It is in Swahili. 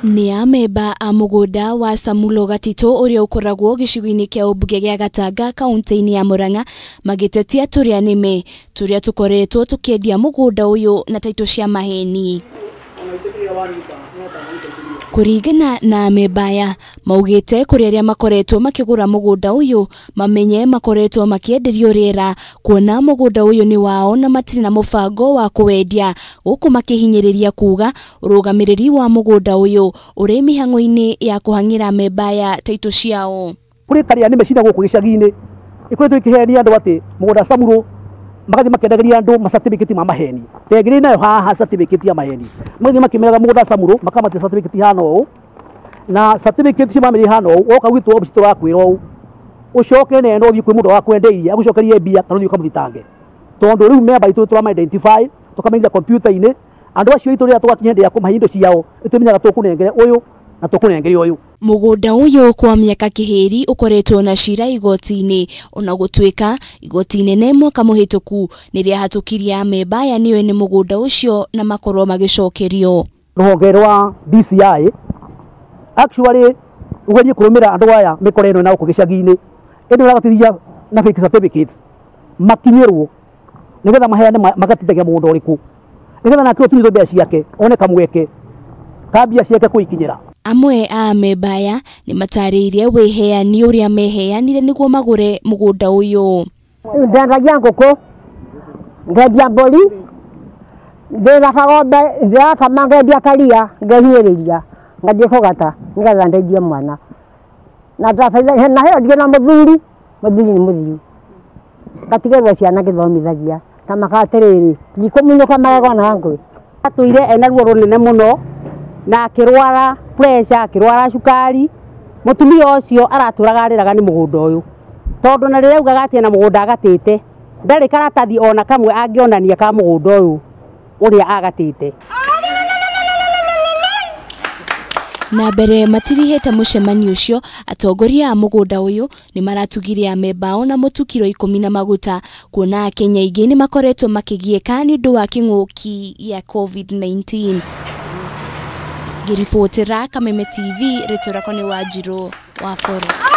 Ni Amemba a mugunda wa Samuro Gatitu uria ukoragwo gicigo-ini kia ubunge gia Gatanga kaunti-ini ya Murang'a magitetia turia nime turia tukoretwo tukiendia mugunda uyu na taitu cia maheni. Kuringana na Amemba aya Maugite kuri aria makoretwo makigura mugunda uyu mamenye makoretwo makienderio riera kuona mugunda uyu ni wao na matiri na mubango wa kuwendia guku makihinyiriria kuga urugamiriri wa mugunda uyu uri mihango-ini ya kuhangira Amemba aya taitu ciao. Kuri karia nime cina guku gicagi-ini ikoretwo ikihenia andu ati mugunda Samuro magathi makendageria andu certificate ma maheni tegiri nayo haha certificate ya maheni magathi makimeraga mugunda Samuro makamate certificate hano na certificate cia mamiri hano woka gwitwo obisi turakwira ucoke nendo uthi kwi mundu wa kwenderia agucokerie mbia kana uthi ukamuthitange tondu riu memba itu turama identify tukamenya computer-ini andu acio itu ria tugakinya hindi ya kumahe indo ciao itumenyaga tukunengere uyu na tukunengere uyu. Mugunda uyu kwa miaka kihiri ukoretwo na ciira igoti-ini ona gutwika igoti nene mwaka muhituku niria hatukiria Amemba aya niwe ni mugunda ucio na makorwo magicokerio. Ruhonge rwa DCI actually ugenye kurumira andu aya mikore ino na uko gicagi-ini ino ragatithia na fake certificates makinyirwo nigetha maheane magatithagia mundu uriku nigetha nakio tuitho mbia ciake one kamweke kabia ciake kuikinyira. Amwe a Amemba aya ni matariirie wiheani uria meheanire niguo magure mugunda uyu. Ndendagia nguku, ndendia mburi, ndina kagombe, ndakama ngendia karia, ngehiiriria, ngathie kugata, nigetha ndeithie mwana. Na ndabaitha na heo ndio na muthuri ni muthiu. Ngatigerwo ciana ngithomithagia, ta makatiriri, ndikumunyuka magego na ngui. Atuire ena ruo runene muno na akirwara pressure, akirwara cukari, mutumia ucio araturaga ariraga ni mugunda uyu tondu na riria ugaga ati na mugunda agatite ndari karatathi ona kamwe angionania ka mugunda uyu uria agatite. Na mbere matirihete mucemani ucio atongoria a mugunda uyu ni maratugiria Amemba ona mutukiro 10 na maguta kuona Kenya ingi ni makoretwo makigieka ni ndu wa king'uki ya COVID-19. Girifotera Kameme TV, retora kone Wanjiru wa Boro.